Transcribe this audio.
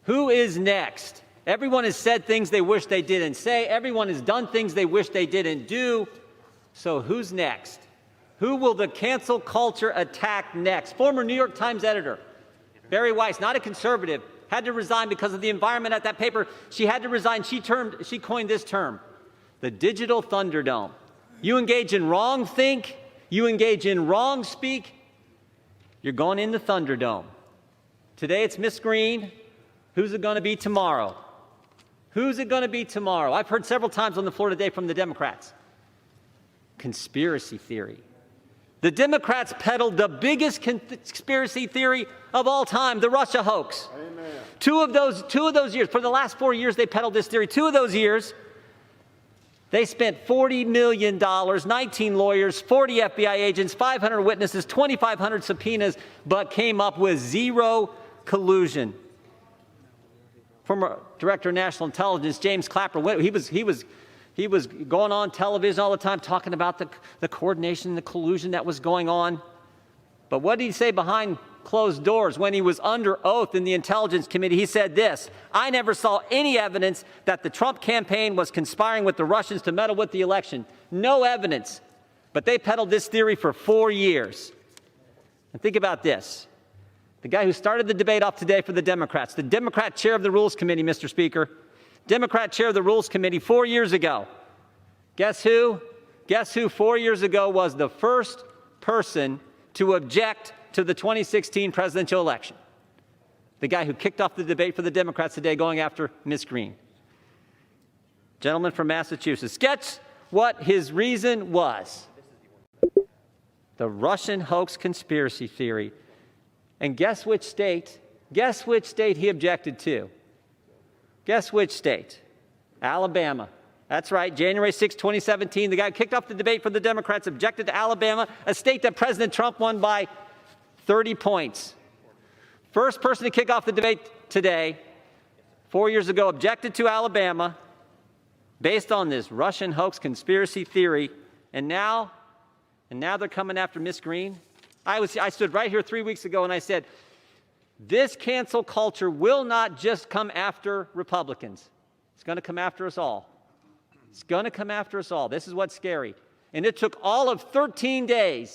Who is next? Everyone has said things they wish they didn't say. Everyone has done things they wish they didn't do. So who's next? Who will the cancel culture attack next? Former New York Times editor, Barry Weiss, not a conservative, had to resign because of the environment at that paper. She had to resign. She coined this term, the digital Thunderdome. You engage in wrong think, you engage in wrong speak, you're going in the Thunderdome. Today it's Miss Greene. Who's it going to be tomorrow? Who's it going to be tomorrow? I've heard several times on the floor today from the Democrats. Conspiracy theory. The Democrats peddled the biggest conspiracy theory of all time, the Russia hoax. Amen. Two of those years, for the last 4 years, they peddled this theory. 2 of those years, they spent $40 million, 19 lawyers, 40 FBI agents, 500 witnesses, 2,500 subpoenas, but came up with zero collusion. Former Director of National Intelligence, James Clapper, he was going on television all the time talking about the coordination and the collusion that was going on. But what did he say behind closed doors when he was under oath in the Intelligence Committee? He said this: I never saw any evidence that the Trump campaign was conspiring with the Russians to meddle with the election. No evidence. But they peddled this theory for 4 years. And think about this. The guy who started the debate off today for the Democrats, the Democrat chair of the Rules Committee, Mr. Speaker, Democrat chair of the Rules Committee 4 years ago. Guess who? Guess who 4 years ago was the first person to object to the 2016 presidential election? The guy who kicked off the debate for the Democrats today going after Ms. Greene. Gentleman from Massachusetts. Guess what his reason was? The Russian hoax conspiracy theory. And guess which state? Guess which state he objected to? Guess which state? Alabama. That's right, January 6, 2017, the guy who kicked off the debate for the Democrats objected to Alabama, a state that President Trump won by 30 points. First person to kick off the debate today, 4 years ago, objected to Alabama based on this Russian hoax conspiracy theory, and now they're coming after Ms. Greene. I stood right here 3 weeks ago and I said, this cancel culture will not just come after Republicans. It's going to come after us all. It's going to come after us all. This is what's scary. And it took all of 13 days